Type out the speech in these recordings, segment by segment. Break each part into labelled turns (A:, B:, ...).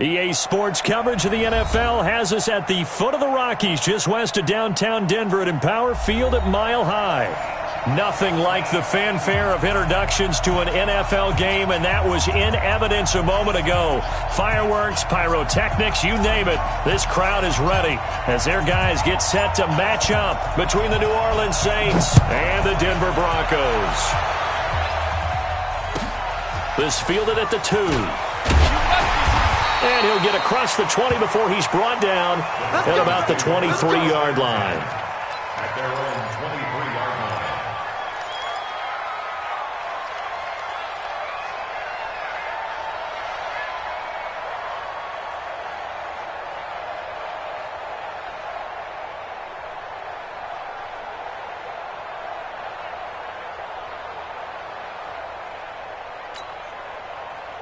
A: EA Sports coverage of the NFL has us at the foot of the Rockies, just west of downtown Denver at Empower Field at Mile High. Nothing like the fanfare of introductions to an NFL game, and that was in evidence a moment ago. Fireworks, pyrotechnics, you name it. This crowd is ready as their guys get set to match up between the New Orleans Saints and the Denver Broncos. This fielded at the 2. And he'll get across the 20 before he's brought down at about the 23-yard line.
B: At their own 23-yard line.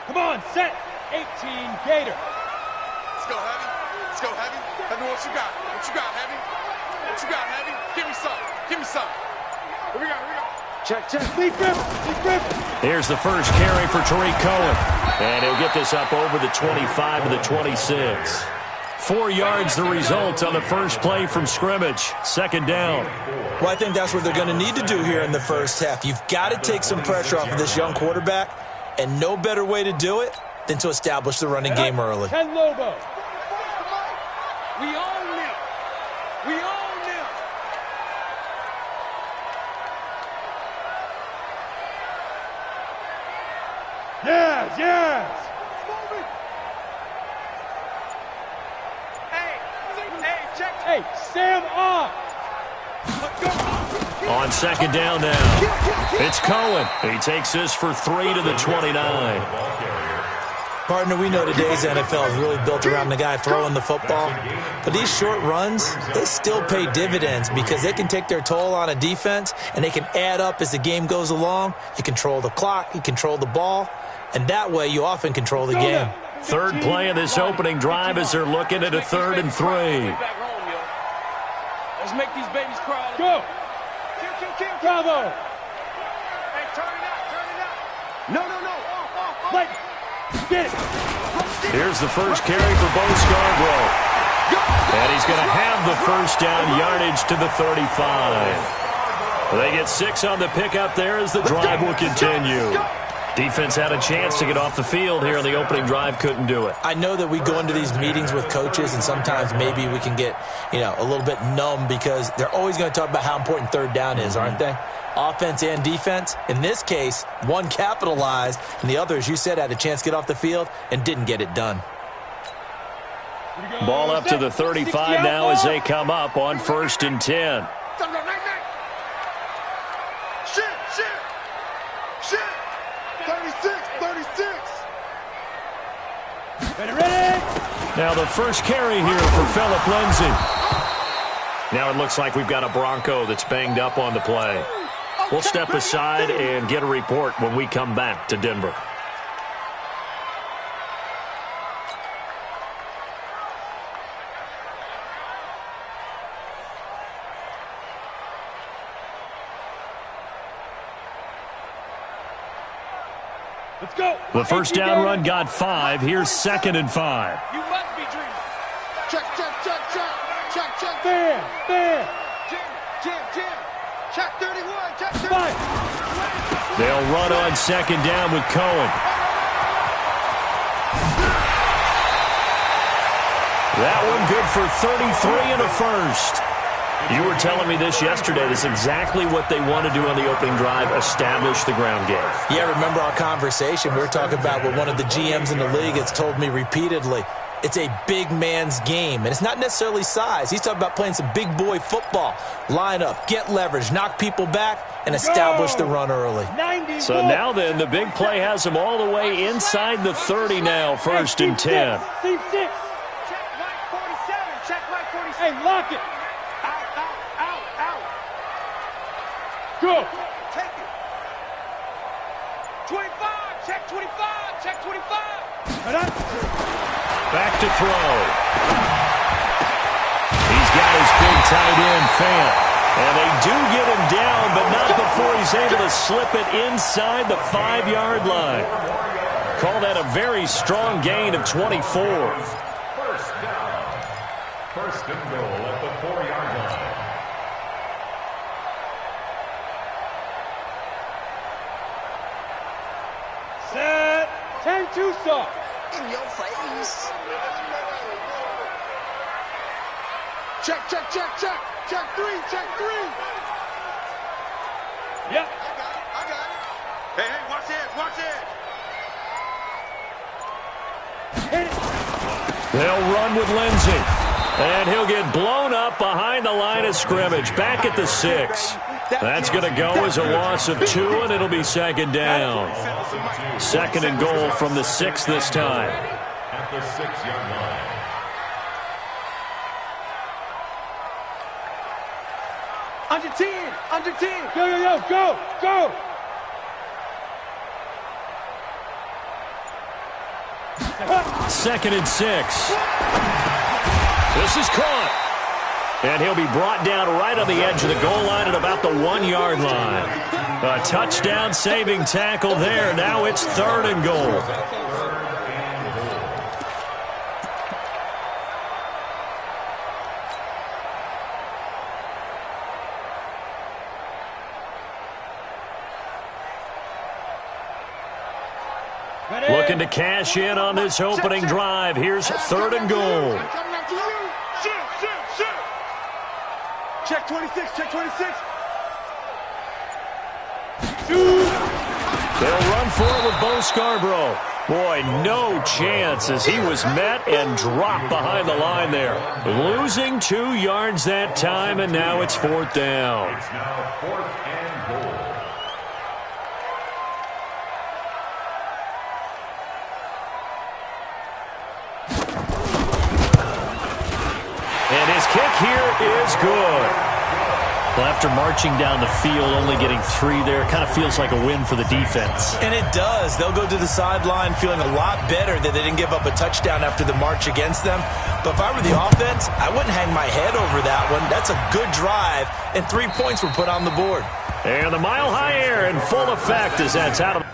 C: Come on, set. 18 Gator.
D: Let's go, Heavy. Let's go, Heavy. Heavy, what you got? What you got, Heavy? What you got, Heavy? Give me some. Give me some. Here we go, here we go.
C: Check. Lead Griffin.
A: Here's the first carry for Tariq Cohen. And he'll get this up over the 25 to the 26. 4 yards the result on the first play from scrimmage. Second down.
E: Well, I think that's what they're going to need to do here in the first half. You've got to take some pressure off of this young quarterback, and no better way to do it than to establish the running game early.
C: Ken Lobo. We own them. We own them. Yes. Hey, check. Hey, Sam off.
A: On second down now, it's Cohen. He takes this for 3 to the 29.
E: Partner, we know today's NFL is really built around the guy throwing the football. But these short runs, they still pay dividends because they can take their toll on a defense, and they can add up as the game goes along. You control the clock, you control the ball, and that way you often control the game.
A: Third play of this opening drive as they're looking at a 3rd and 3.
C: Let's make these babies cry. Go. Kill. Bravo.
D: Hey, turn it out. No.
C: Like, get it.
A: Here's the first carry for Bo Scarborough. And he's going to have the first down yardage to the 35. They get 6 on the pickup there as the drive will continue. Defense had a chance to get off the field here on the opening drive, couldn't do it.
E: I know that we go into these meetings with coaches, and sometimes maybe we can get, a little bit numb because they're always going to talk about how important third down is, aren't they? Offense and defense. In this case, one capitalized, and the other, as you said, had a chance to get off the field and didn't get it done.
A: Ball up to the 35 now as they come up on 1st and 10.
D: Shit. 36.
C: Ready.
A: Now the first carry here for Phillip Lindsay. Now it looks like we've got a Bronco that's banged up on the play. We'll step aside and get a report when we come back to Denver.
C: Let's go.
A: The first down run got 5. Here's 2nd and 5.
C: You must be dreaming.
D: Check.
C: Fair.
D: Jim. Check 31. Check 31.
A: They'll run on 2nd down with Cohen. That one good for 33 and a first. You were telling me this yesterday. This is exactly what they want to do on the opening drive, establish the ground game.
E: Yeah, remember our conversation. We were talking about what one of the GMs in the league has told me repeatedly. It's a big man's game, and it's not necessarily size. He's talking about playing some big boy football. Line up, get leverage, knock people back, and establish the run early.
A: So now then, the big play has them all the way inside the 30 now, 1st and 10.
C: Team 6. Check right 47. Check right 47. Hey, lock it. Out. Go.
D: Take it. 25. Check 25. Check 25.
A: Back to throw. He's got his big tight end, Fant. And they do get him down, but not before he's able to slip it inside the 5-yard line. Call that a very strong gain of 24.
B: First down. First and goal at the 4-yard line.
C: Set. 10-2 soft.
D: In your face. Check, check, check, check. Check three, check three.
C: Yep.
D: I got it. Hey, hey, watch it, watch it.
A: They'll run with Lindsey. And he'll get blown up behind the line of scrimmage. Back at the 6. That's going to go as a loss of 2, and it'll be second down. Second and goal from the 6 this time.
B: At the 6-yard line.
C: Under 10. Under 10. Go, go, go, go, go.
A: Second and 6. This is caught. And he'll be brought down right on the edge of the goal line at about the 1-yard line. A touchdown-saving tackle there. Now it's third and goal. Looking to cash in on this opening drive. Here's third and goal.
C: Check 26, check 26.
A: They'll run for it with Bo Scarborough. Boy, no chance as he was met and dropped behind the line there. Losing 2 yards that time, and now it's fourth down.
B: It's now 4th and goal.
A: And his kick here is good. Well, after marching down the field, only getting 3 there, kind of feels like a win for the defense.
E: And it does. They'll go to the sideline feeling a lot better that they didn't give up a touchdown after the march against them. But if I were the offense, I wouldn't hang my head over that one. That's a good drive, and 3 points were put on the board.
A: And the mile-high air in full effect as that's out of...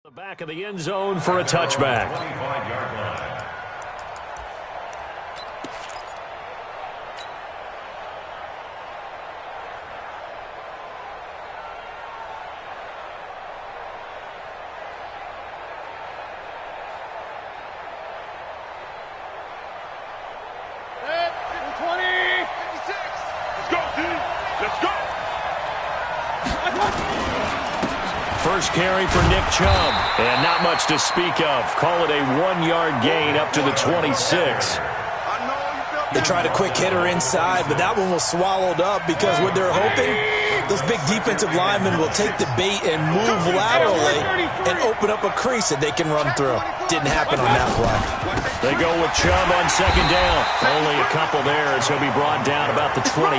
A: the back of the end zone for a touchback.
B: 25-yard line.
C: Set. 20.
D: 56. Let's go, D. Let's go.
A: First carry for Nick Chubb, and not much to speak of. Call it a 1-yard gain up to the 26.
E: They tried a quick hitter inside, but that one was swallowed up because what they're hoping, those big defensive linemen will take the bait and move laterally and open up a crease that they can run through. Didn't happen on that play.
A: They go with Chubb on second down. Only a couple there as he'll be brought down about the 28.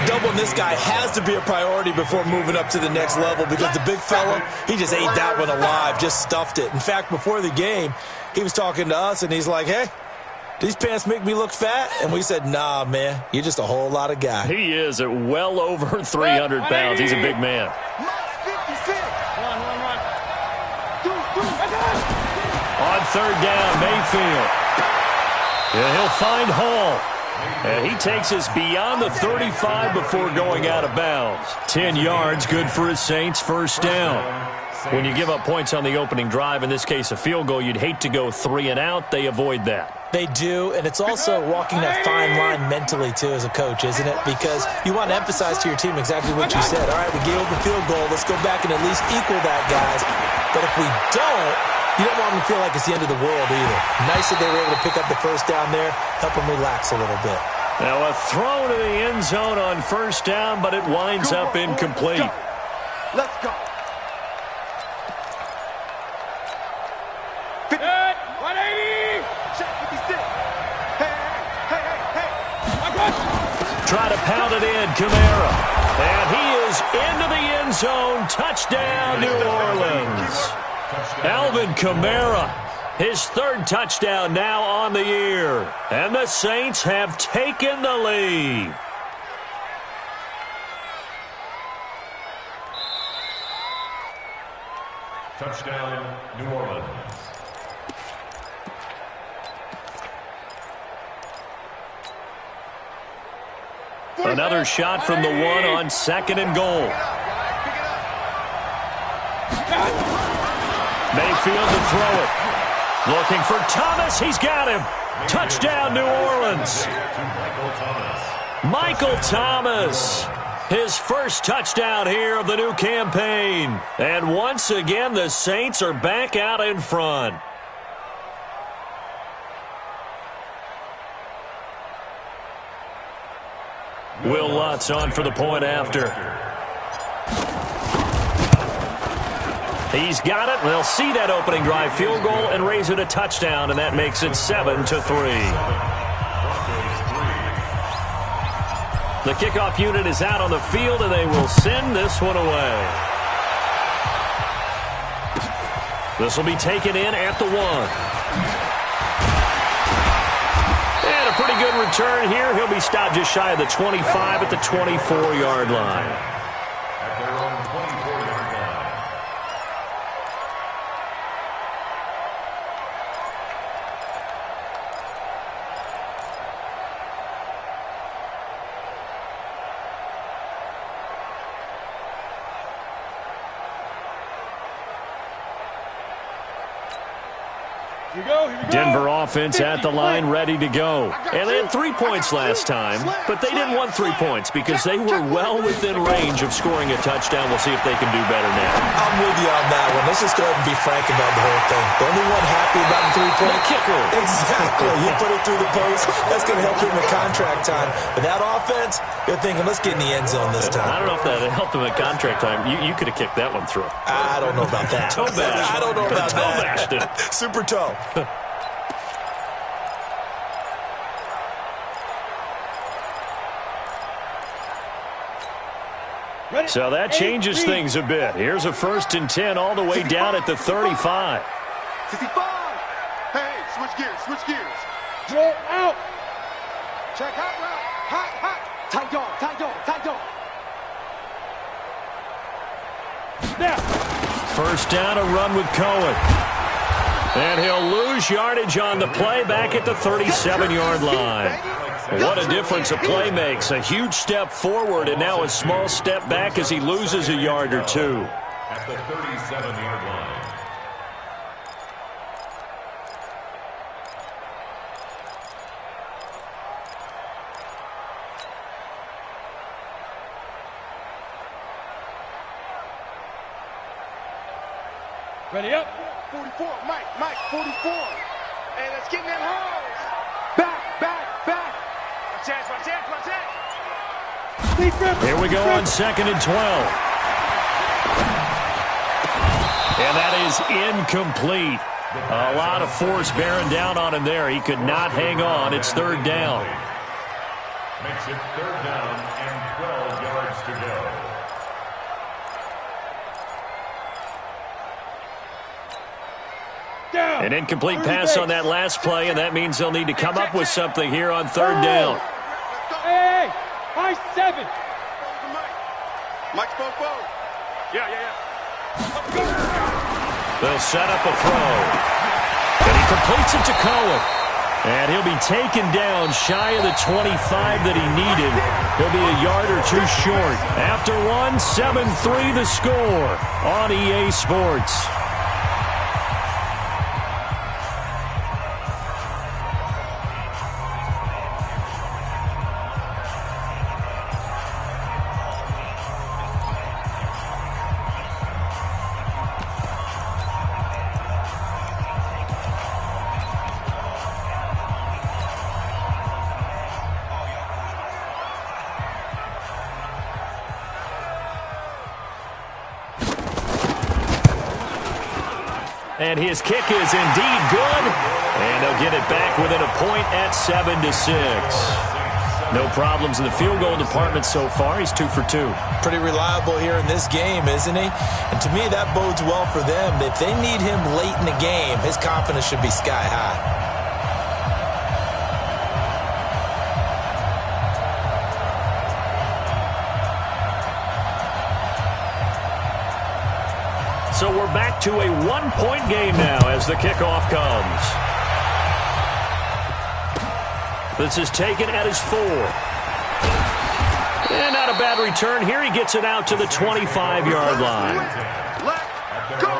E: Doubling this guy has to be a priority before moving up to the next level because the big fella, he just ate that one alive, just stuffed it. In fact, before the game, he was talking to us, and he's like, hey, these pants make me look fat? And we said, nah, man, you're just a whole lot of guy.
A: He is at well over 300 pounds. He's a big man. On third down, Mayfield. And he'll find Hall. And he takes us beyond the 35 before going out of bounds. 10 yards, good for his Saints, first down. When you give up points on the opening drive, in this case a field goal, you'd hate to go 3 and out. They avoid that.
E: They do, and it's also walking that fine line mentally, too, as a coach, isn't it? Because you want to emphasize to your team exactly what you said. All right, we gave up a field goal. Let's go back and at least equal that, guys. But if we don't, you don't want them to feel like it's the end of the world either. Nice that they were able to pick up the first down there, help them relax a little bit.
A: Now a throw to the end zone on first down, but it winds up incomplete.
C: Let's go. 180. Check 56. Hey.
A: Try to pound it in, Kamara. And he is into the end zone. Touchdown, New Orleans. Alvin Kamara, his 3rd touchdown now on the year. And the Saints have taken the lead.
B: Touchdown, New Orleans.
A: Another shot from the 1 on 2nd and goal. Mayfield to throw it. Looking for Thomas. He's got him. Touchdown, New Orleans. Michael Thomas. His first touchdown here of the new campaign. And once again, the Saints are back out in front. Will Lutz on for the point after. He's got it. They'll see that opening drive field goal and raise it a touchdown, and that makes it 7-3. The kickoff unit is out on the field, and they will send this one away. This will be taken in at the 1. And a pretty good return here. He'll be stopped just shy of the 25 at the 24-yard line.
B: At their own 24-yard line.
C: Here we go.
A: Denver offense at the line, ready to go. And they had 3 points last time, but they didn't want 3 points because they were well within range of scoring a touchdown. We'll see if they can do better now.
E: I'm with you on that one. Let's just go ahead and be frank about the whole thing. The only one happy about the 3-point
A: kicker.
E: Exactly. You put it through the post. That's going to help you in the contract time. But that offense, you're thinking, let's get in the end zone this time.
A: I don't know if that helped him at contract time. You could have kicked that one through.
E: I don't know about that.
A: Toe bash.
E: I don't know about
A: Toe
E: that.
A: bashed it.
E: Super toe.
A: So that changes things a bit. Here's a 1st and 10 all the way down at the 35.
D: 65. Hey, switch gears.
C: Draw out. Check hot route. Hot. Tight dog. Snap.
A: First down, a run with Cohen. And he'll lose yardage on the play back at the 37-yard line. What a difference a play makes. A huge step forward and now a small step back as he loses a yard or 2.
B: At the 37-yard line.
C: Ready up.
D: 44. Mike, 44. Hey, let's get in them holes.
C: Back.
D: Watch out.
A: Here we go on 2nd and 12. And that is incomplete. A lot of force bearing down on him there. He could not hang on. It's 3rd down.
B: Makes it 3rd down and 12 yards to go.
C: Down.
A: An incomplete pass on that last play, and that means they'll need to come up with something here on 3rd down.
C: Hey, high 7.
D: Mike's forward. Yeah.
A: They'll set up a throw. And he completes it to Cohen. And he'll be taken down shy of the 25 that he needed. He'll be a yard or two short. After one, 7-3 the score on EA Sports. And his kick is indeed good. And they'll get it back within a point at 7-6. No problems in the field goal department so far. He's 2 for 2.
E: Pretty reliable here in this game, isn't he? And to me, that bodes well for them. If they need him late in the game, his confidence should be sky high.
A: So we're back to a one-point game now as the kickoff comes. This is taken at his 4. And not a bad return here. He gets it out to the 25-yard line.
D: Let's go.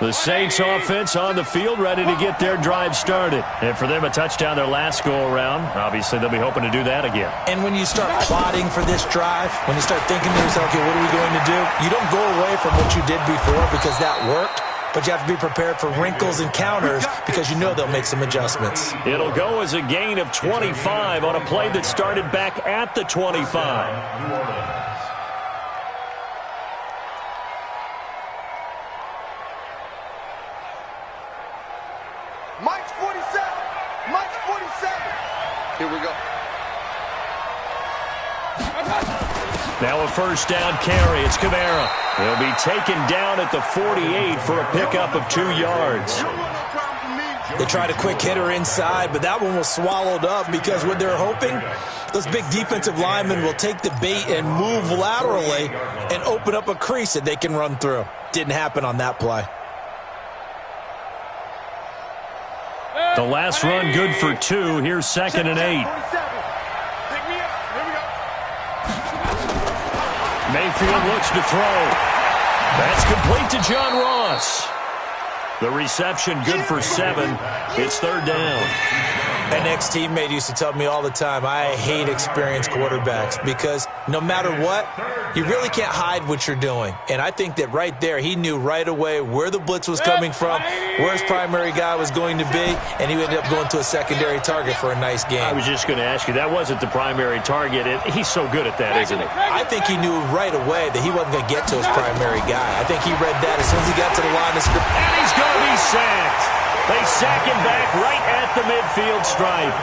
A: The Saints offense on the field, ready to get their drive started. And for them, a touchdown their last go-around. Obviously, they'll be hoping to do that again.
E: And when you start plotting for this drive, when you start thinking to yourself, okay, what are we going to do? You don't go away from what you did before because that worked, but you have to be prepared for wrinkles and counters because you know they'll make some adjustments.
A: It'll go as a gain of 25 on a play that started back at the 25.
D: Mike's 47. Mike's 47. Here we go.
A: Now a first down carry. It's Kamara. He'll be taken down at the 48 for a pickup of 2 yards.
E: They tried a quick hitter inside, but that one was swallowed up because what they're hoping, those big defensive linemen will take the bait and move laterally and open up a crease that they can run through. Didn't happen on that play.
A: The last run good for 2. Here's 2nd and 8. Mayfield looks to throw. That's complete to John Ross. The reception good for 7. It's 3rd down.
E: An ex-teammate used to tell me all the time, I hate experienced quarterbacks because no matter what, you really can't hide what you're doing. And I think that right there, he knew right away where the blitz was coming from, where his primary guy was going to be, and he ended up going to a secondary target for a nice game.
A: I was just going to ask you, that wasn't the primary target. He's so good at that, isn't he?
E: I think he knew right away that he wasn't going to get to his primary guy. I think he read that as soon as he got to the line of scrimmage.
A: And he's going to be sacked. They sack him back right at the midfield stripe.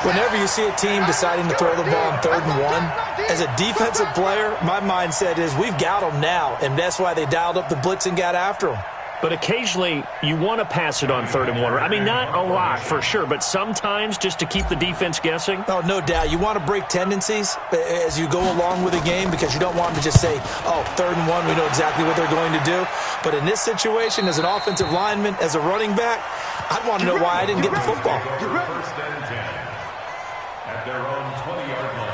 E: Whenever you see a team deciding to throw the ball on 3rd and 1, as a defensive player, my mindset is we've got them now, and that's why they dialed up the blitz and got after them.
A: But occasionally, you want to pass it on 3rd and 1. I mean, not a lot for sure, but sometimes just to keep the defense guessing.
E: Oh, no doubt. You want to break tendencies as you go along with a game because you don't want them to just say, oh, 3rd and 1, we know exactly what they're going to do. But in this situation, as an offensive lineman, as a running back, I'd want to know why I didn't get the football.
B: First and 10 at their own 20-yard line.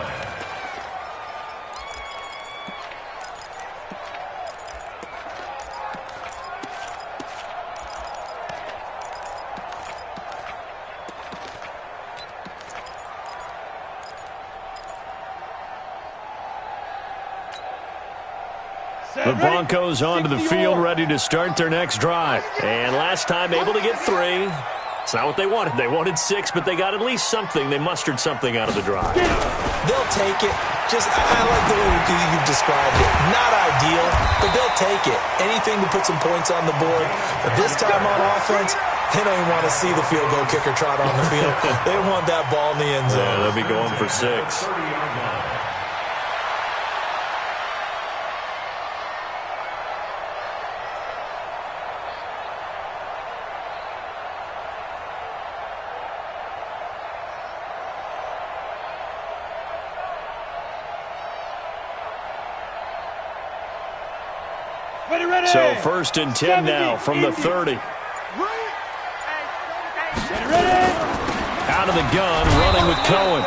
A: The Broncos onto the field, ready to start their next drive. And last time able to get 3. It's not what they wanted. They wanted 6, but they got at least something. They mustered something out of the drive.
E: They'll take it. I like the way you've described it. Not ideal, but they'll take it. Anything to put some points on the board. But this time on offense, they don't even want to see the field goal kicker trot on the field. They want that ball in the end zone.
A: Yeah, they'll be going for 6. So 1st and 10 now from the 30. Out of the gun, running with Cohen.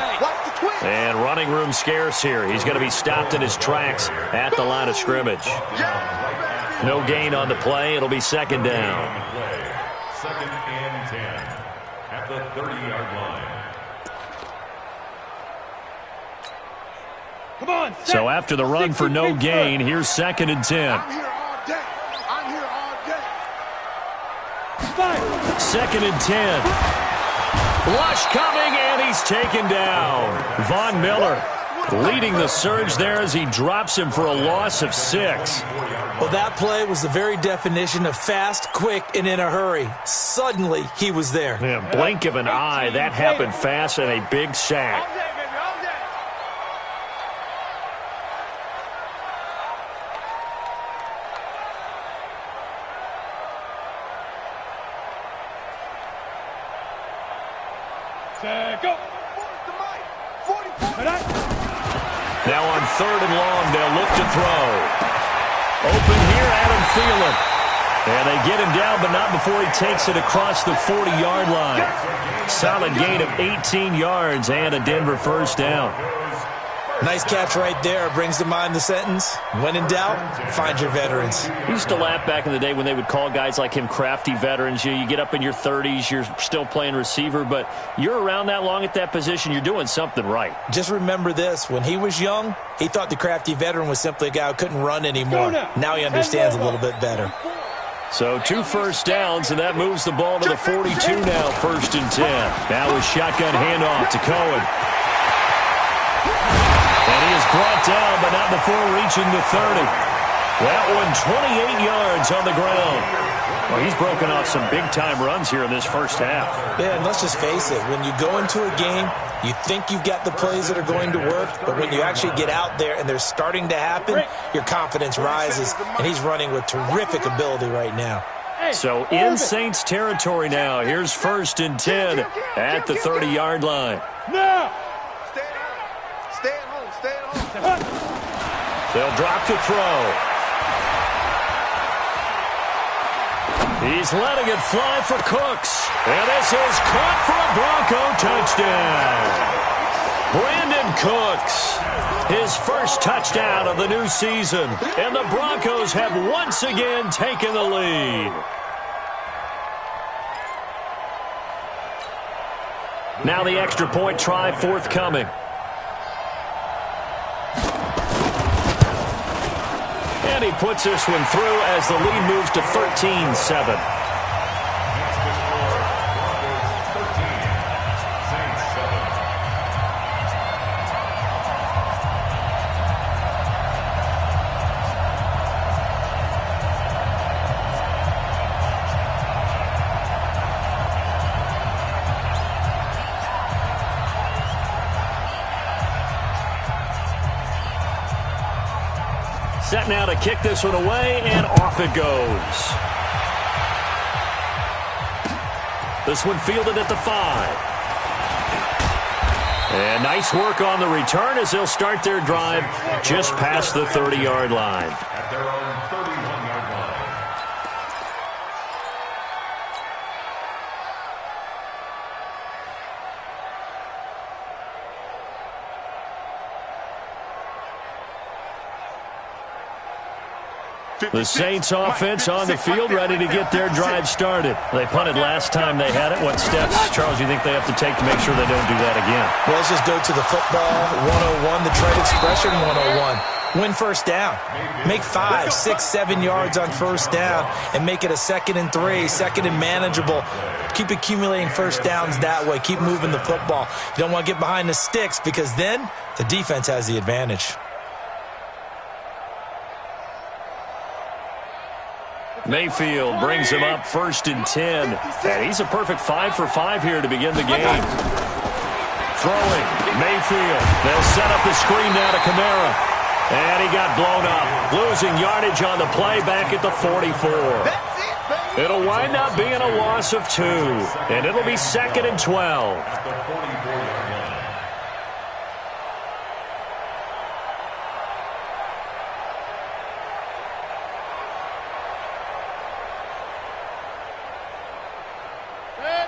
A: And running room scarce here. He's going to be stopped in his tracks at the line of scrimmage. No gain on the play. It'll be 2nd down.
B: 2nd and 10 at the 30-yard line.
C: Come on,
A: so after the run for no gain, here's 2nd and 10.
D: I'm here all day. I'm here all day.
A: 2nd and 10. Lush coming, and he's taken down. Von Miller leading the surge there as he drops him for a loss of 6.
E: Well, that play was the very definition of fast, quick, and in a hurry. Suddenly, he was there.
A: Yeah, blink of an eye. That happened fast and a big sack.
C: Go.
A: Now on 3rd and long, they'll look to throw. Open here, Adam Thielen. And they get him down, but not before he takes it across the 40-yard line. Solid gain of 18 yards and a Denver 1st down.
E: Nice catch right there. Brings to mind the sentence, when in doubt, find your veterans.
A: We used to laugh back in the day when they would call guys like him crafty veterans. You get up in your 30s, you're still playing receiver, but you're around that long at that position, you're doing something right.
E: Just remember this. When he was young, he thought the crafty veteran was simply a guy who couldn't run anymore. Now he understands a little bit better.
A: So 2 first downs, and that moves the ball to the 42 now, 1st and 10. Now a shotgun handoff to Cohen. And he is brought down, but not before reaching the 30. That one 28 yards on the ground. Well, he's broken off some big-time runs here in this first half.
E: Yeah, and let's just face it. When you go into a game, you think you've got the plays that are going to work, but when you actually get out there and they're starting to happen, your confidence rises, and he's running with terrific ability right now.
A: So in Saints territory now. Here's 1st and 10 at the 30-yard line.
C: No!
D: Stay at home. Stay at home.
A: They'll drop to throw. He's letting it fly for Cooks. And this is caught for a Bronco touchdown. Brandon Cooks, his first touchdown of the new season. And the Broncos have once again taken the lead. Now the extra point try forthcoming. And he puts this one through as the lead moves to 13-7. Set now to kick this one away, and off it goes. This one fielded at the 5. And nice work on the return as they'll start their drive just past the 30-yard line.
B: At their own 31-yard line.
A: The Saints offense on the field, ready to get their drive started. They punted last time they had it. What steps, Charles, you think they have to take to make sure they don't do that again?
E: Well, let's just go to the football 101, the trade expression 101. Win first down. Make 5, 6, 7 yards on first down and make it a 2nd and 3, 2nd and manageable. Keep accumulating first downs that way. Keep moving the football. You don't want to get behind the sticks because then the defense has the advantage.
A: Mayfield brings him up 1st and 10. And he's a perfect 5 for 5 here to begin the game. Throwing, Mayfield. They'll set up the screen now to Kamara. And he got blown up. Losing yardage on the play back at the 44. It'll wind up being a loss of 2. And it'll be 2nd and 12.
B: At the 44-yard line.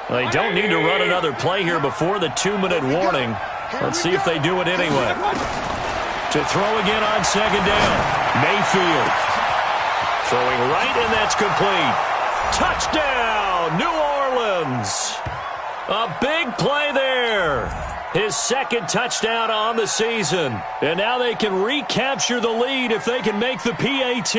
A: They don't need to run another play here before the 2-minute warning. Let's see if they do it anyway. To throw again on second down. Mayfield. Throwing right, and that's complete. Touchdown, New Orleans. A big play there. His second touchdown on the season. And now they can recapture the lead if they can make the PAT.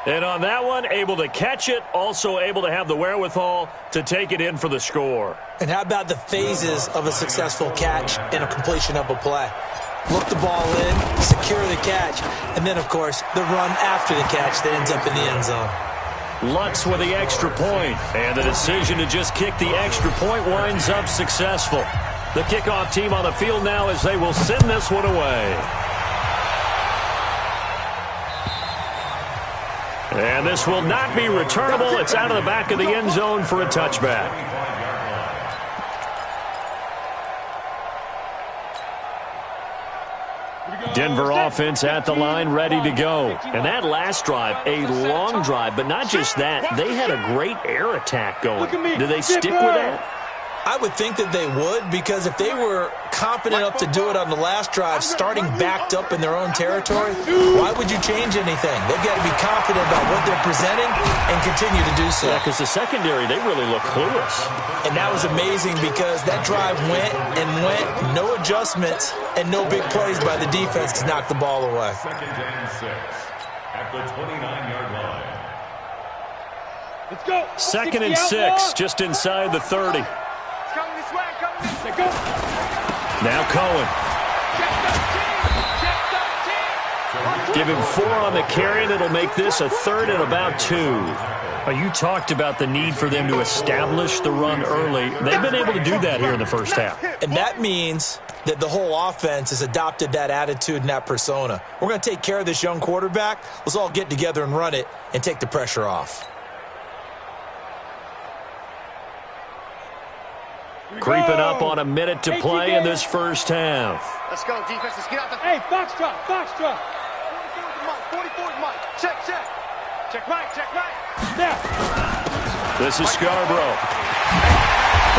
A: And on that one, able to catch it, also able to have the wherewithal to take it in for the score.
E: And how about the phases of a successful catch and a completion of a play? Look the ball in, secure the catch, and then, of course, the run after the catch that ends up in the end zone.
A: Lutz with the extra point, and the decision to just kick the extra point winds up successful. The kickoff team on the field now as they will send this one away. And this will not be returnable. It's out of the back of the end zone for a touchback. Denver offense at the line, ready to go. And that last drive, a long drive, but not just that. They had a great air attack going. Do they stick with that?
E: I would think that they would, because if they were confident enough to do it on the last drive, starting backed up in their own territory, why would you change anything? They've got to be confident about what they're presenting and continue to do so.
A: Yeah, because the secondary, they really look clueless.
E: And that was amazing because that drive went and went, no adjustments, and no big plays by the defense to knock the ball away.
B: Second and 6 at the 29-yard line.
C: Let's go.
A: Second and 6, just inside the 30.
C: Coming this way, coming this way. Go.
A: Now Cohen. Give him 4 on the carry, and it'll make this a 3rd and about 2. You talked about the need for them to establish the run early. They've been able to do that here in the first half.
E: And that means that the whole offense has adopted that attitude and that persona. We're going to take care of this young quarterback. Let's all get together and run it and take the pressure off.
A: Creeping up on a minute to play in this first half.
C: Let's go, defense. Let's get out the... Hey, foxtrot, foxtrot. 44 Mike. Check. Check right. Now.
A: This is Scarborough.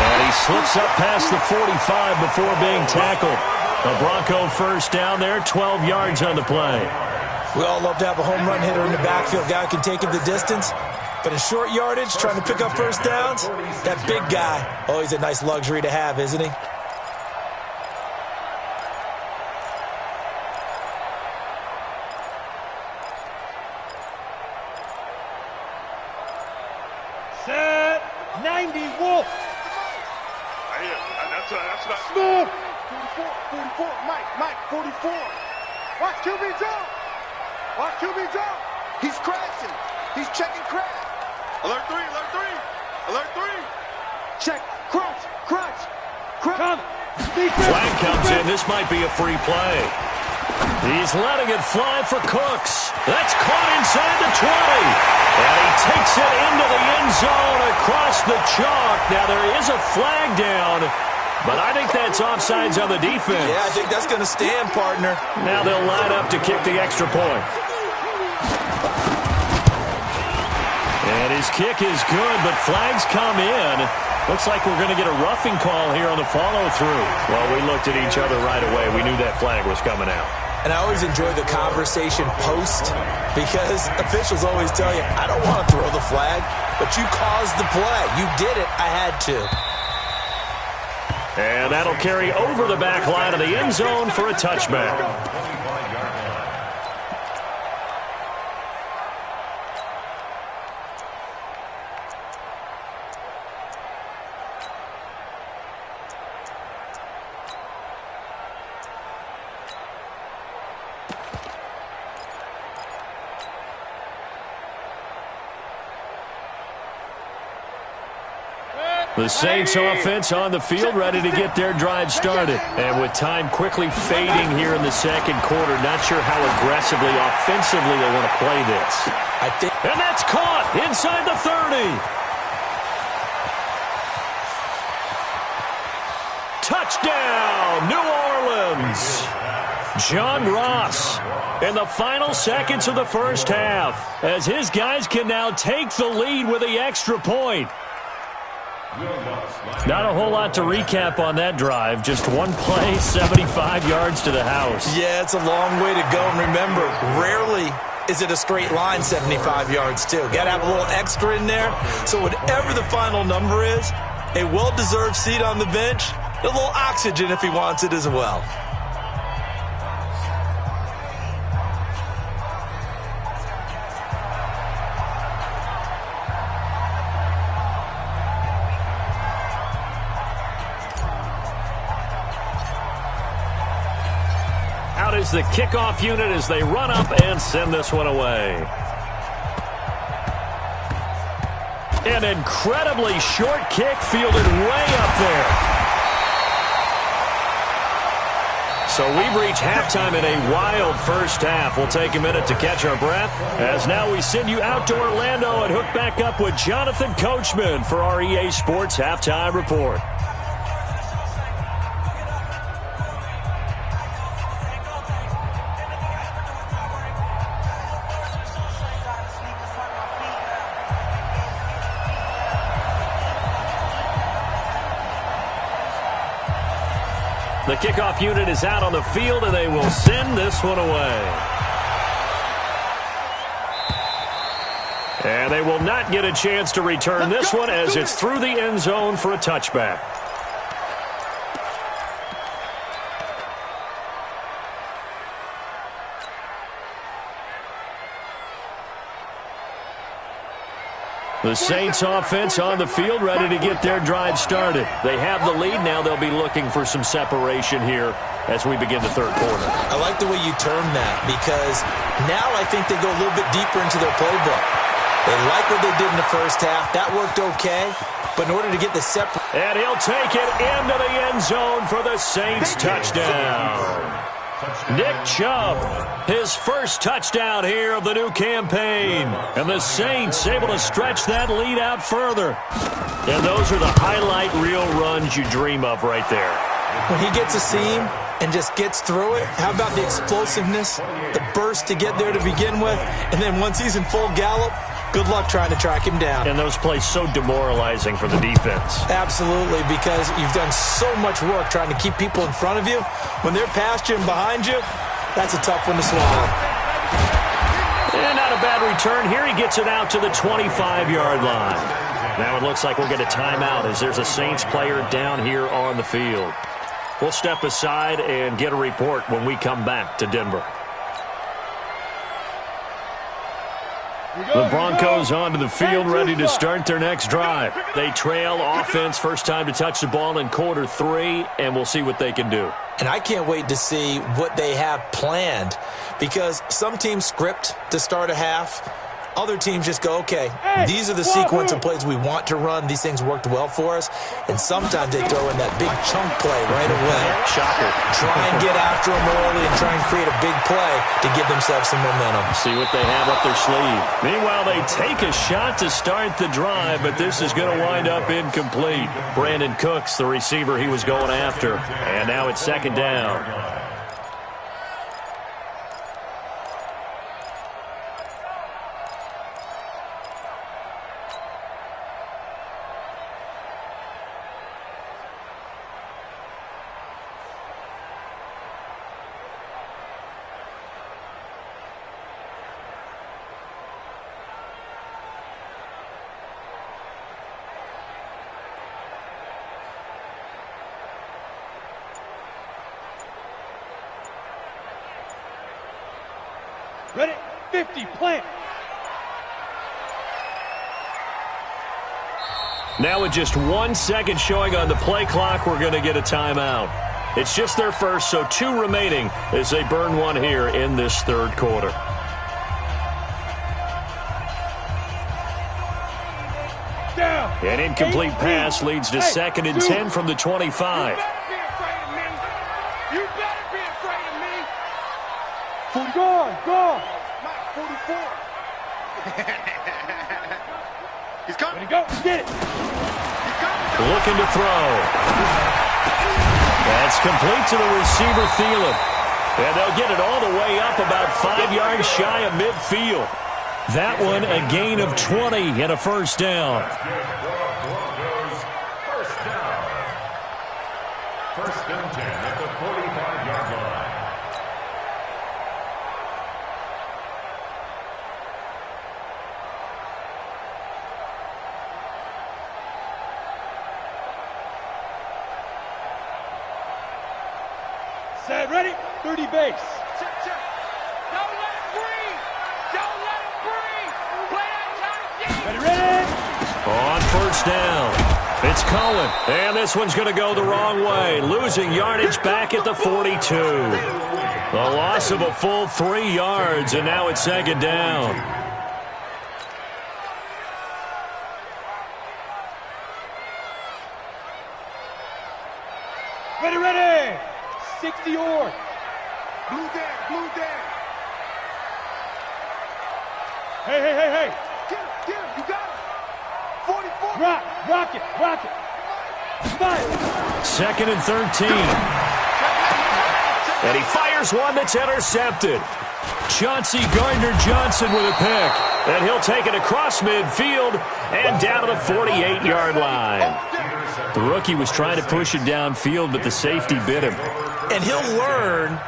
A: And he slips up past the 45 before being tackled. A Bronco first down there, 12 yards on the play.
E: We all love to have a home run hitter in the backfield. Guy can take it the distance. But in short yardage, trying to pick up first downs, that big guy, he's a nice luxury to have, isn't he?
C: Set. 90 Wolf.
D: That's not
C: Smooth. 44. Mike. 44. Watch QB jump. He's crashing. He's checking crash.
D: Alert 3.
C: Check. Crunch. Come.
A: Flag comes in. This might be a free play. He's letting it fly for Cooks. That's caught inside the 20. And he takes it into the end zone across the chalk. Now there is a flag down, but I think that's offsides on the defense.
E: Yeah, I think that's going to stand, partner.
A: Now they'll line up to kick the extra point. And his kick is good, but flags come in. Looks like we're going to get a roughing call here on the follow-through. Well, we looked at each other right away. We knew that flag was coming out.
E: And I always enjoy the conversation post because officials always tell you, I don't want to throw the flag, but you caused the play. You did it. I had to.
A: And that'll carry over the back line of the end zone for a touchback. The Saints offense on the field, ready to get their drive started. And with time quickly fading here in the second quarter, not sure how aggressively, offensively they want to play this. And that's caught inside the 30. Touchdown, New Orleans. John Ross in the final seconds of the first half as his guys can now take the lead with the extra point. Not a whole lot to recap on that drive. Just one play, 75 yards to the house.
E: Yeah, it's a long way to go. And remember, rarely is it a straight line 75 yards, too. Got to have a little extra in there. So whatever the final number is, a well-deserved seat on the bench, a little oxygen if he wants it as well.
A: Out is the kickoff unit as they run up and send this one away. An incredibly short kick fielded way up there. So we've reached halftime in a wild first half. We'll take a minute to catch our breath as now we send you out to Orlando and hook back up with Jonathan Coachman for our EA Sports Halftime Report. The kickoff unit is out on the field, and they will send this one away. And they will not get a chance to return this one as it's through the end zone for a touchback. The Saints offense on the field, ready to get their drive started. They have the lead. Now they'll be looking for some separation here as we begin the third quarter.
E: I like the way you term that because now I think they go a little bit deeper into their playbook. They like what they did in the first half. That worked okay. But in order to get the separate...
A: And he'll take it into the end zone for the Saints touchdown. Nick Chubb, his first touchdown here of the new campaign. And the Saints able to stretch that lead out further. And those are the highlight reel runs you dream of right there.
E: When he gets a seam and just gets through it, how about the explosiveness, the burst to get there to begin with, and then once he's in full gallop, good luck trying to track him down.
A: And those plays so demoralizing for the defense.
E: Absolutely, because you've done so much work trying to keep people in front of you. When they're past you and behind you, that's a tough one to swallow.
A: And not a bad return here. He gets it out to the 25-yard line. Now it looks like we'll get a timeout as there's a Saints player down here on the field. We'll step aside and get a report when we come back to Denver. The Broncos onto the field, ready to start their next drive. They trail offense, first time to touch the ball in quarter 3, and we'll see what they can do.
E: And I can't wait to see what they have planned because some teams script to start a half. Other teams just go, okay, these are the sequence of plays we want to run. These things worked well for us. And sometimes they throw in that big chunk play right away.
A: Shocker.
E: Try and get after them early and try and create a big play to give themselves some momentum.
A: See what they have up their sleeve. Meanwhile, they take a shot to start the drive, but this is going to wind up incomplete. Brandon Cooks, the receiver he was going after. And now it's second down.
C: Ready? 50, plant.
A: Now with just 1 second showing on the play clock, we're going to get a timeout. It's just their first, so 2 remaining as they burn one here in this third quarter.
C: Down.
A: An incomplete pass leads to 2nd and 10 from the 25.
C: You better be afraid of me. Go. Mike, 44.
D: He's coming.
C: Ready to go. Get it.
A: Looking to throw. That's complete to the receiver, Thielen. And they'll get it all the way up about 5 yards shy of midfield. That one a gain of 20 and a first down.
B: First and 10 at the 45-yard line.
C: Set, ready? 30 base.
D: Check, check. Don't let him breathe. Don't let him breathe. Play that Johnny D.
C: Ready?
A: On first down, it's Cohen. And this one's going to go the wrong way. Losing yardage back at the 42. The loss of a full 3 yards, and now it's second down.
C: Ready? 60 yard.
D: Blue down.
C: Hey.
D: Get him. You got him. 44.
C: Rock it. Smile.
A: Second and 13. And he fires one that's intercepted. Chauncey Gardner-Johnson with a pick. And he'll take it across midfield and down to the 48-yard line. The rookie was trying to push it downfield, but the safety bit him.
E: And he'll learn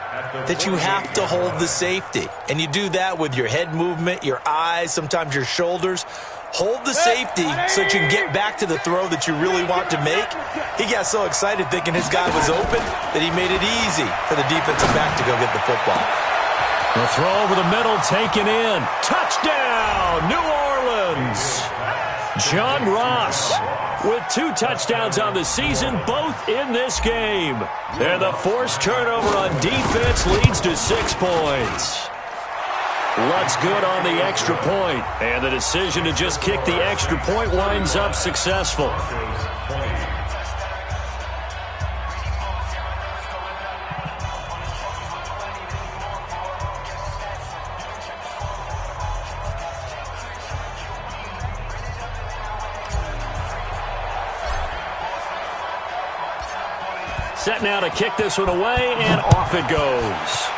E: that you have to hold the safety. And you do that with your head movement, your eyes, sometimes your shoulders. Hold the safety so that you can get back to the throw that you really want to make. He got so excited thinking his guy was open that he made it easy for the defensive back to go get the football.
A: The throw over the middle taken in. Touchdown, New Orleans. John Ross with 2 touchdowns on the season, both in this game. And the forced turnover on defense leads to 6 points. What's good on the extra point? And the decision to just kick the extra point winds up successful. Set now to kick this one away, and off it goes.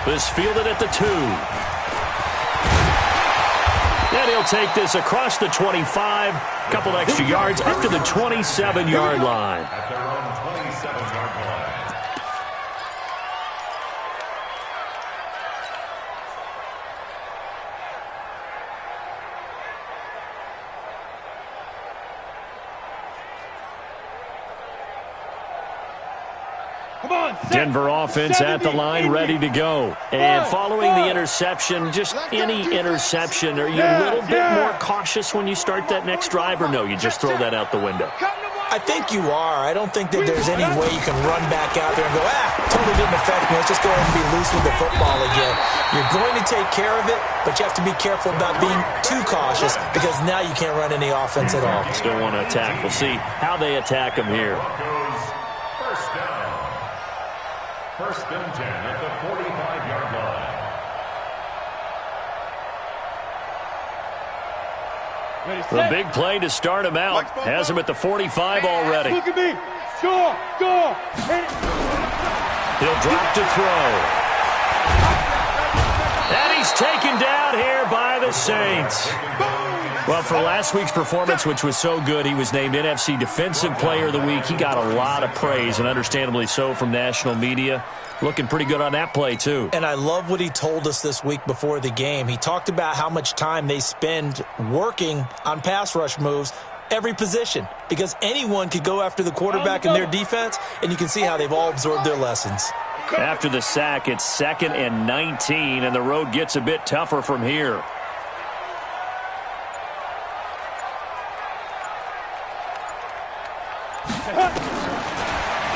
A: This fielded at the 2. And he'll take this across the 25. Couple extra yards up to the 27-yard line.
B: At their own 27-yard line.
A: Denver offense at the line, ready to go. And following the interception, just any interception, are you a little bit more cautious when you start that next drive, or no, you just throw that out the window?
E: I think you are. I don't think that there's any way you can run back out there and go, totally didn't affect me. Let's just go ahead and be loose with the football again. You're going to take care of it, but you have to be careful about being too cautious because now you can't run any offense at all.
A: Still want to attack. We'll see how they attack him here.
B: First down. First and 10 at the 45-yard line.
A: The big play to start him out. Has him at the 45 already.
C: Look at me. Score.
A: He'll drop to throw. And he's taken down here by the Saints. Well, for last week's performance, which was so good, he was named NFC Defensive Player of the Week. He got a lot of praise, and understandably so, from national media. Looking pretty good on that play, too.
E: And I love what he told us this week before the game. He talked about how much time they spend working on pass rush moves, every position, because anyone could go after the quarterback in their defense, and you can see how they've all absorbed their lessons.
A: After the sack, it's 2nd and 19, and the road gets a bit tougher from here.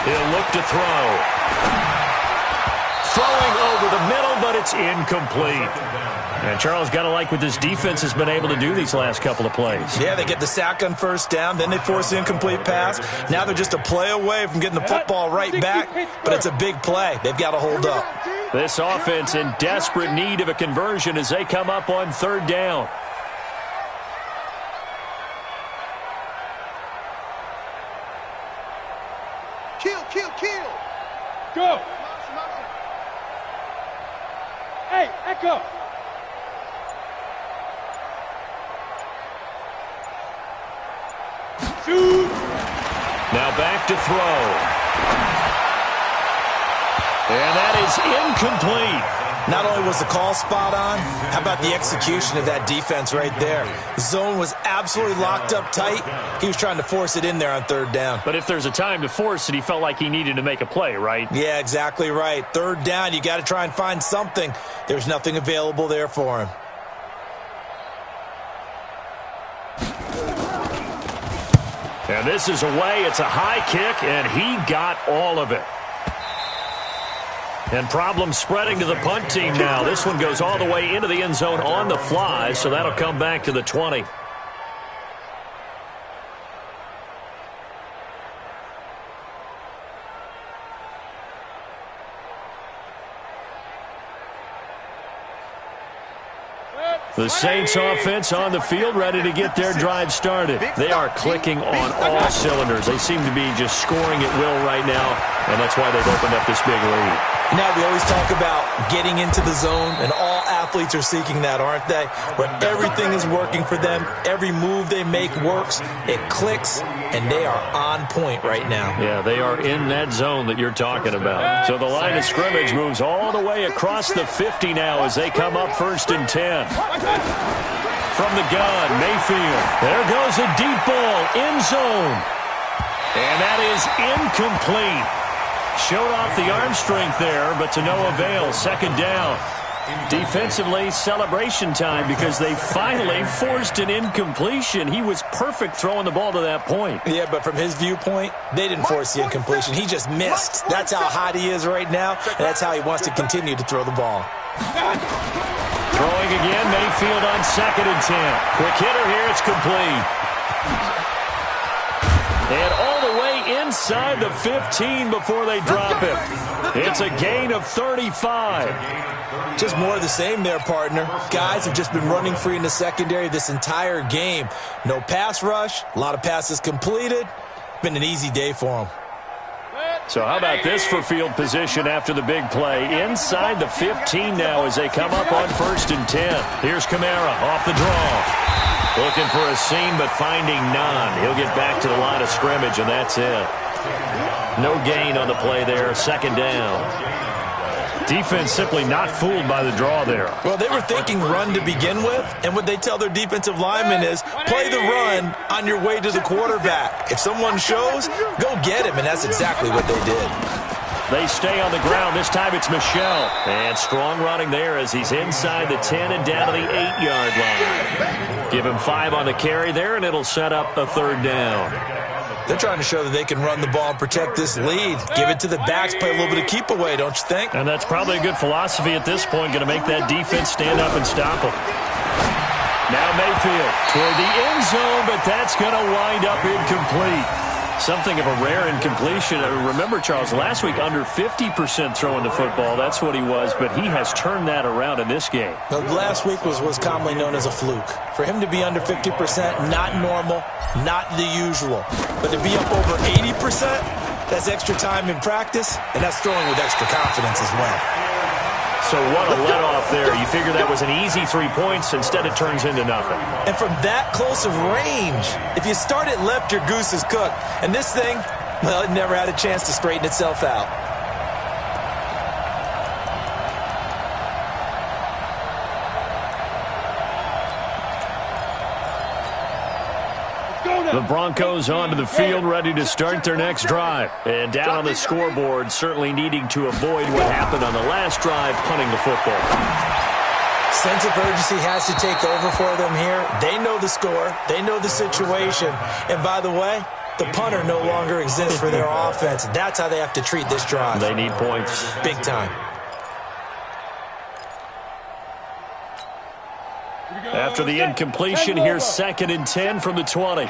A: He'll look to throw. Throwing over the middle, but it's incomplete. And Charles, got to like what this defense has been able to do these last couple of plays.
E: Yeah, they get the sack on first down, then they force the incomplete pass. Now they're just a play away from getting the football right back, but it's a big play. They've got to hold up.
A: This offense in desperate need of a conversion as they come up on 3rd down.
D: Kill.
C: Go. Hey, Echo. Shoot.
A: Now back to throw. And that is incomplete.
E: Not only was the call spot on, how about the execution of that defense right there? The zone was absolutely locked up tight. He was trying to force it in there on third down.
A: But if there's a time to force it, he felt like he needed to make a play, right?
E: Yeah, exactly right. Third down, you got to try and find something. There's nothing available there for him.
A: And this is away. It's a high kick, and he got all of it. And problems spreading to the punt team now. This one goes all the way into the end zone on the fly, so that'll come back to the 20. The Saints offense on the field, ready to get their drive started. They are clicking on all cylinders. They seem to be just scoring at will right now, and that's why they've opened up this big lead.
E: Now, we always talk about getting into the zone, and all athletes are seeking that, aren't they? Where everything is working for them. Every move they make works. It clicks, and they are on point right now.
A: Yeah, they are in that zone that you're talking about. So the line of scrimmage moves all the way across the 50 now as they come up 1st and 10. From the gun, Mayfield. There goes a deep ball, end zone. And that is incomplete. Showed off the arm strength there, but to no avail. 2nd down. Defensively, celebration time because they finally forced an incompletion. He was perfect throwing the ball to that point.
E: Yeah, but from his viewpoint, they didn't force the incompletion. He just missed. That's how hot he is right now, and that's how he wants to continue to throw the ball.
A: Throwing again, Mayfield on 2nd and 10. Quick hitter here, it's complete. And all the way inside the 15 before they drop him. It's a gain of 35.
E: Just more of the same there, partner. Guys have just been running free in the secondary this entire game. No pass rush, a lot of passes completed. Been an easy day for them.
A: So how about this for field position after the big play? Inside the 15 now as they come up on 1st and 10. Here's Kamara off the draw. Looking for a seam, but finding none. He'll get back to the line of scrimmage, and that's it. No gain on the play there. 2nd down. Defense simply not fooled by the draw there.
E: Well, they were thinking run to begin with, and what they tell their defensive linemen is play the run on your way to the quarterback. If someone shows, go get him, and that's exactly what they did.
A: They stay on the ground. This time it's Michel. And strong running there as he's inside the 10 and down to the 8-yard line. Give him 5 on the carry there, and it'll set up a 3rd down.
E: They're trying to show that they can run the ball and protect this lead. Give it to the backs, play a little bit of keep away, don't you think?
A: And that's probably a good philosophy at this point, going to make that defense stand up and stop them. Now Mayfield toward the end zone, but that's going to wind up incomplete. Something of a rare incompletion. Remember, Charles, last week under 50% throwing the football. That's what he was, but he has turned that around in this game.
E: Well, last week was commonly known as a fluke. For him to be under 50%, not normal, not the usual. But to be up over 80%, that's extra time in practice, and that's throwing with extra confidence as well.
A: So what a let-off there. You figure that was an easy 3 points. Instead, it turns into nothing.
E: And from that close of range, if you start it left, your goose is cooked. And this thing, well, it never had a chance to straighten itself out.
A: The Broncos onto the field, ready to start their next drive. And down on the scoreboard, certainly needing to avoid what happened on the last drive, punting the football.
E: Sense of urgency has to take over for them here. They know the score. They know the situation. And by the way, the punter no longer exists for their offense. That's how they have to treat this drive.
A: They need points.
E: Big time.
A: After the incompletion, here's 2nd and 10 from the 20.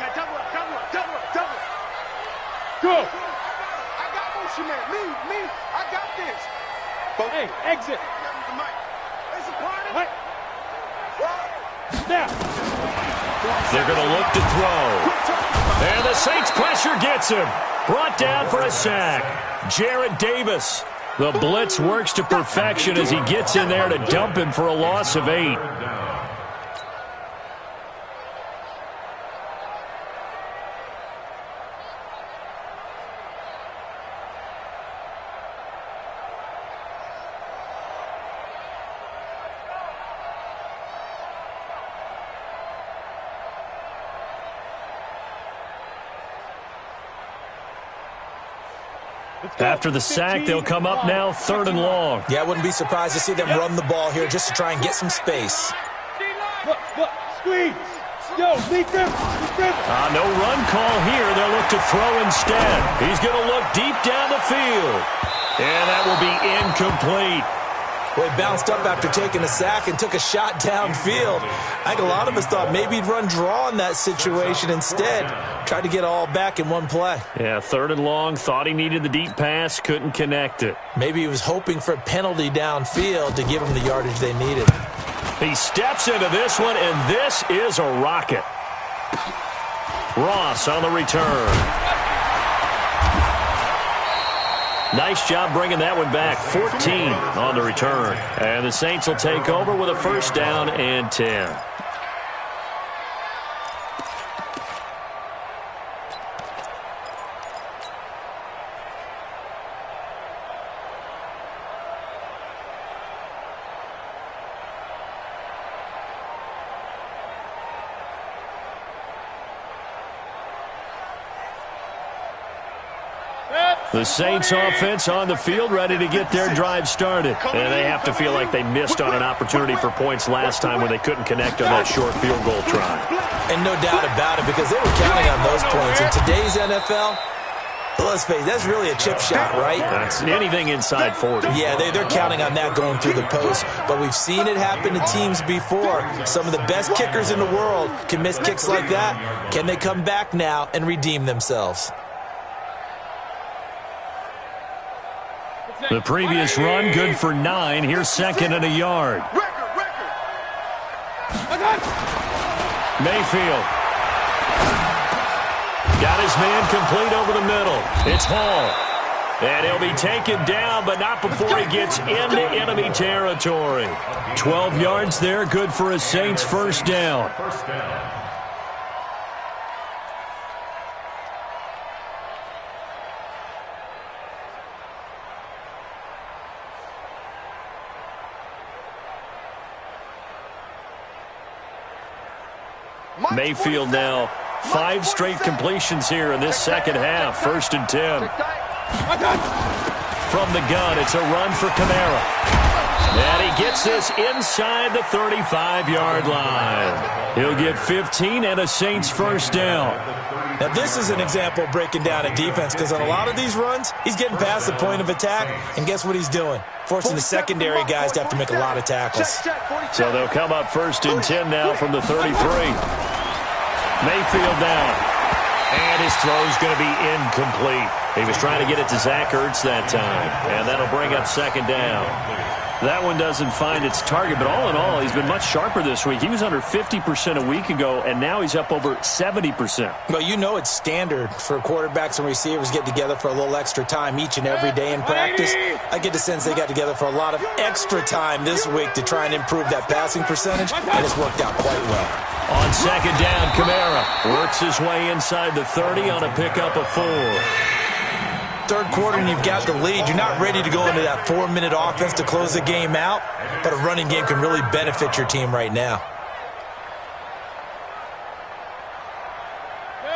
C: Go. I got motion, man. Me. I got this. Hey, exit. It's a party. What? Now.
A: They're going to look to throw. And the Saints pressure gets him. Brought down for a sack. Jarrett Davis. The blitz works to perfection as he gets in there to dump him for a loss of 8. After the sack, they'll come up now 3rd and long.
E: Yeah, I wouldn't be surprised to see them run the ball here just to try and get some space.
C: Look, squeeze. Yo, meet them.
A: No run call here. They'll look to throw instead. He's going to look deep down the field. And that will be incomplete.
E: Well, he bounced up after taking a sack and took a shot downfield. I think a lot of us thought maybe he'd run draw in that situation instead. Tried to get all back in one play.
A: Yeah, 3rd and long. Thought he needed the deep pass. Couldn't connect it.
E: Maybe he was hoping for a penalty downfield to give him the yardage they needed.
A: He steps into this one, and this is a rocket. Ross on the return. Nice job bringing that one back. 14 on the return. And the Saints will take over with a 1st down and 10. The Saints offense on the field, ready to get their drive started. And they have to feel like they missed on an opportunity for points last time when they couldn't connect on that short field goal try.
E: And no doubt about it, because they were counting on those points. In today's NFL, let's face it, that's really a chip shot, right?
A: That's anything inside 40.
E: Yeah, they're counting on that going through the post. But we've seen it happen to teams before. Some of the best kickers in the world can miss kicks like that. Can they come back now and redeem themselves?
A: The previous run, good for 9. Here's 2nd and a yard. Mayfield. Got his man complete over the middle. It's Hall. And he'll be taken down, but not before he gets into enemy territory. 12 yards there, good for a Saints 1st down. Mayfield now 5 straight completions here in this 2nd half. 1st and 10. From the gun, it's a run for Kamara. And he gets this inside the 35-yard line. He'll get 15 and a Saints 1st down.
E: Now, this is an example of breaking down a defense, because on a lot of these runs, he's getting past the point of attack, and guess what he's doing? Forcing the secondary guys to have to make a lot of tackles.
A: So they'll come up 1st and 10 now from the 33. Mayfield down. And his throw's going to be incomplete. He was trying to get it to Zach Ertz that time. And that'll bring up 2nd down. That one doesn't find its target, but all in all, he's been much sharper this week. He was under 50% a week ago, and now he's up over 70%.
E: Well, you know it's standard for quarterbacks and receivers get together for a little extra time each and every day in practice. I get the sense they got together for a lot of extra time this week to try and improve that passing percentage, and it's worked out quite well.
A: On 2nd down, Kamara works his way inside the 30 on a pickup of 4.
E: 3rd quarter and you've got the lead. You're not ready to go into that 4-minute offense to close the game out, but a running game can really benefit your team right now.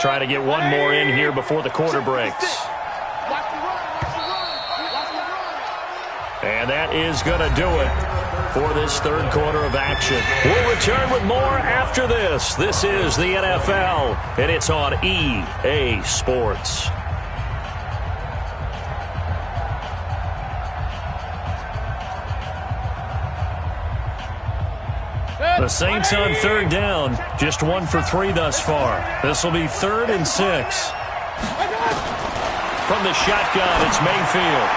A: Try to get one more in here before the quarter breaks. And that is going to do it for this 3rd quarter of action. We'll return with more after this. This is the NFL, and it's on EA Sports. The Saints on 3rd down, just 1 for 3 thus far. This will be 3rd and 6. From the shotgun, it's Mayfield.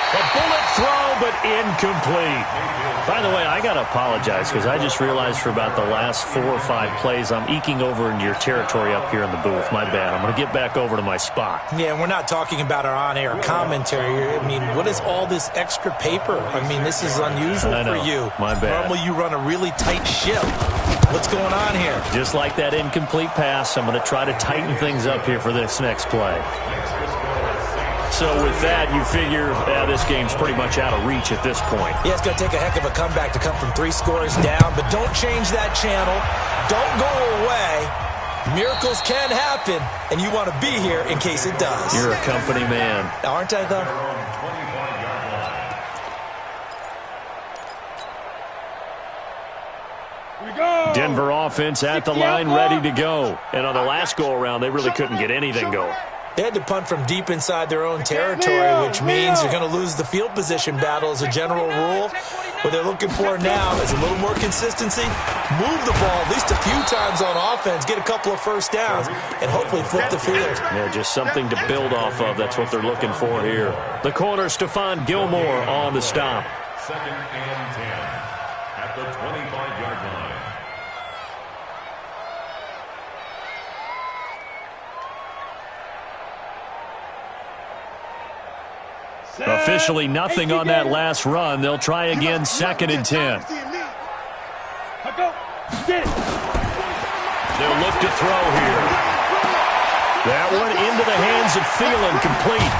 A: A bullet throw, but incomplete. By the way, I got to apologize because I just realized for about the last 4 or 5 plays, I'm eking over into your territory up here in the booth. My bad. I'm going to get back over to my spot.
E: Yeah, and we're not talking about our on-air commentary. I mean, what is all this extra paper? I mean, this is unusual for you.
A: My bad.
E: Normally you run a really tight ship. What's going on here?
A: Just like that incomplete pass, I'm going to try to tighten things up here for this next play. So with that, you figure this game's pretty much out of reach at this point.
E: Yeah, it's going to take a heck of a comeback to come from 3 scores down, but don't change that channel. Don't go away. miracles can happen, and you want to be here in case it does.
A: You're a company man.
E: Aren't I, though?
A: Denver offense at the line, ready to go. And on the last go-around, they really couldn't get anything going.
E: They had to punt from deep inside their own territory, which means they're going to lose the field position battle as a general rule. What they're looking for now is a little more consistency, move the ball at least a few times on offense, get a couple of first downs, and hopefully flip the field.
A: Yeah, just something to build off of. That's what they're looking for here. The corner, Stephon Gilmore on the stop.
B: 2nd and 10 at the 25-yard line.
A: Officially nothing on that last run. They'll try again, 2nd and 10. They'll look to throw here. That one into the hands of Thielen, complete.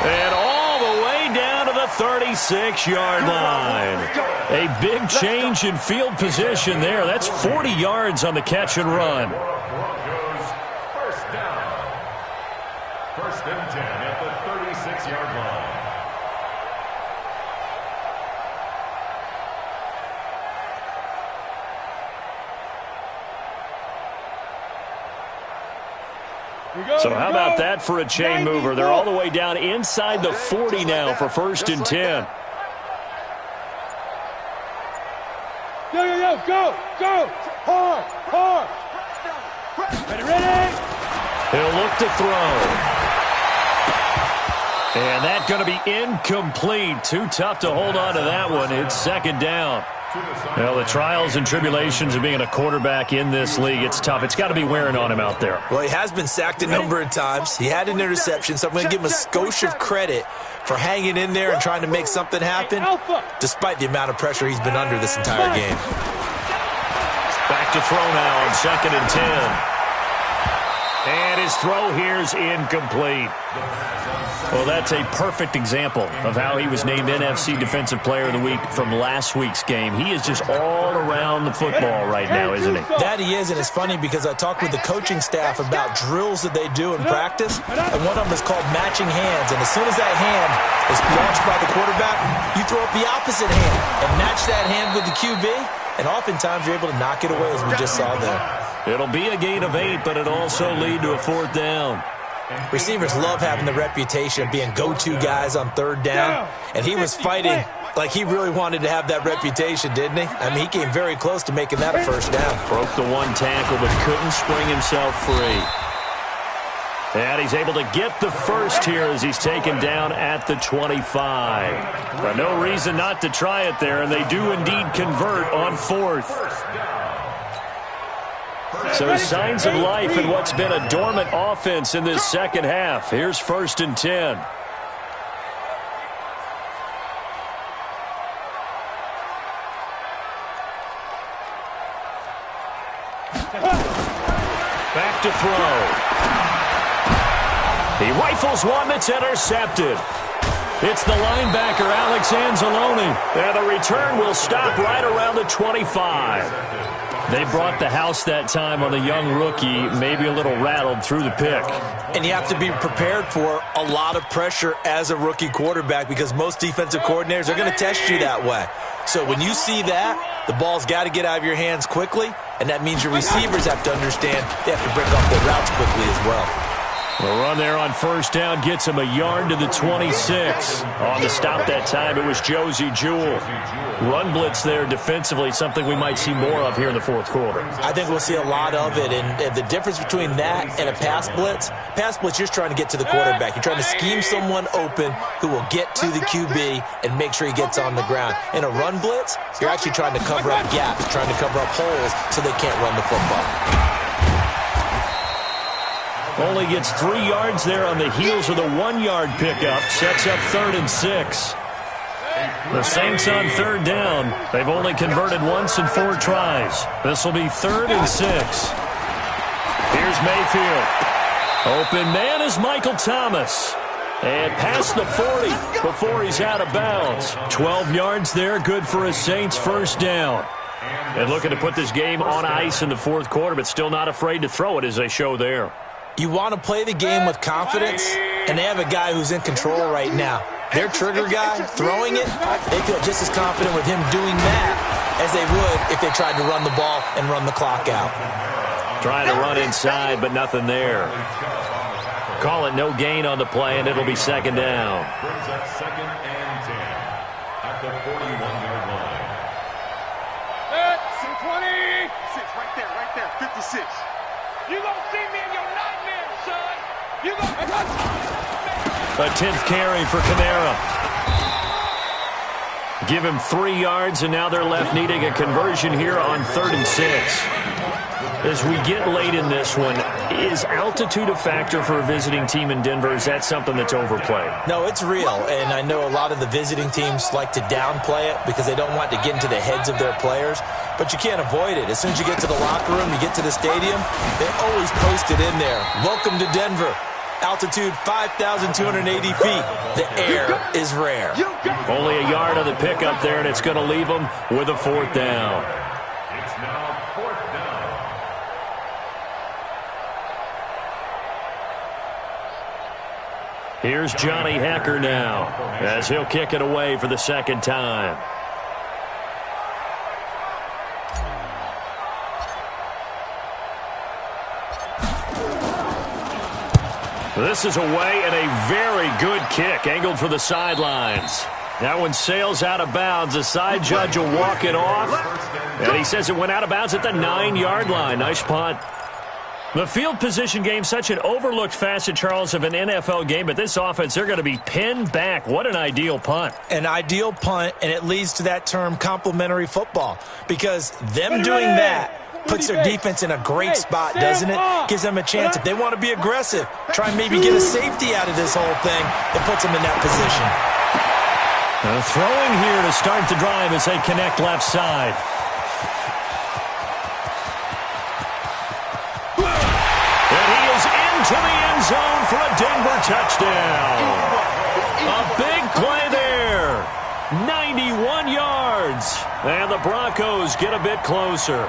A: And all the way down to the 36-yard line. A big change in field position there. That's 40 yards on the catch and run.
B: Broncos first down. 1st and 10 at the 36-yard line.
A: So how about that for a chain mover? They're all the way down inside the 40 now for 1st and 10.
C: Go! Hard! Ready!
A: He'll look to throw. And that's going to be incomplete. Too tough to hold on to that one. It's 2nd down. Well, the trials and tribulations of being a quarterback in this league, it's tough. It's got to be wearing on him out there.
E: Well, he has been sacked a number of times. He had an interception, so I'm going to give him a skosh of credit for hanging in there and trying to make something happen, despite the amount of pressure he's been under this entire game.
A: Back to throw now on 2nd and 10. And his throw here is incomplete. Well, that's a perfect example of how he was named NFC Defensive Player of the Week from last week's game. He is just all around the football right now, isn't he?
E: That he is, and it's funny because I talked with the coaching staff about drills that they do in practice, and one of them is called matching hands. And as soon as that hand is launched by the quarterback, you throw up the opposite hand and match that hand with the QB, and oftentimes you're able to knock it away, as we just saw there.
A: It'll be a gain of 8, but it'll also lead to a 4th down.
E: Receivers love having the reputation of being go-to guys on 3rd down, and he was fighting like he really wanted to have that reputation, didn't he? I mean, he came very close to making that a 1st down.
A: Broke the one tackle, but couldn't spring himself free. And he's able to get the first here as he's taken down at the 25. But no reason not to try it there, and they do indeed convert on 4th. So signs of life in what's been a dormant offense in this 2nd half. Here's 1st and 10. Back to throw. He rifles one that's intercepted. It's the linebacker, Alex Anzalone. And the return will stop right around the 25. They brought the house that time on the young rookie, maybe a little rattled through the pick.
E: And you have to be prepared for a lot of pressure as a rookie quarterback because most defensive coordinators are going to test you that way. So when you see that, the ball's got to get out of your hands quickly, and that means your receivers have to understand they have to break off their routes quickly as well.
A: The run there on 1st down gets him a yard to the 26. On the stop that time, it was Josie Jewell. Run blitz there defensively, something we might see more of here in the 4th quarter.
E: I think we'll see a lot of it, and the difference between that and a pass blitz, you're just trying to get to the quarterback. You're trying to scheme someone open who will get to the QB and make sure he gets on the ground. In a run blitz, you're actually trying to cover up gaps, trying to cover up holes so they can't run the football.
A: Only gets 3 yards there on the heels of the 1-yard pickup. Sets up 3rd and 6. The Saints on 3rd down. They've only converted once in 4 tries. This will be 3rd and 6. Here's Mayfield. Open man is Michael Thomas. And past the 40 before he's out of bounds. 12 yards there, good for a Saints 1st down. And looking to put this game on ice in the fourth quarter, but still not afraid to throw it as they show there.
E: You want to play the game with confidence, and they have a guy who's in control right now. Their trigger guy, throwing it, they feel just as confident with him doing that as they would if they tried to run the ball and run the clock out.
A: Trying to run inside, but nothing there. Call it no gain on the play, and it'll be second down.
B: Brings up 2nd and 10 at the 41-yard line.
C: 20. 6, right there, 56. You gonna see me in your nightmare, son. You gonna...
A: A 10th carry for Kamara. Give him 3 yards, and now they're left needing a conversion here on 3rd and 6. As we get late in this one, is altitude a factor for a visiting team in Denver? Is that something that's overplayed?
E: No, it's real, and I know a lot of the visiting teams like to downplay it because they don't want to get into the heads of their players, but you can't avoid it. As soon as you get to the locker room, you get to the stadium, they always post it in there. Welcome to Denver. Altitude 5,280 feet. The air is rare.
A: Only a yard on the pickup there, and it's going to leave them with a 4th down.
B: It's now 4th down.
A: Here's Johnny Hacker now as he'll kick it away for the 2nd time. This is away and a very good kick, angled for the sidelines. That one sails out of bounds. The side judge will walk it off, and he says it went out of bounds at the 9-yard line. Nice punt. The field position game, such an overlooked facet, Charles, of an NFL game, but this offense, they're going to be pinned back. What an ideal punt.
E: An ideal punt, and it leads to that term complementary football, because them doing that puts their defense in a great spot, doesn't it? Gives them a chance. If they want to be aggressive, try and maybe get a safety out of this whole thing, it puts them in that position.
A: Throwing here to start the drive as they connect left side. And he is into the end zone for a Denver touchdown. A big play there. 91 yards. And the Broncos get a bit closer.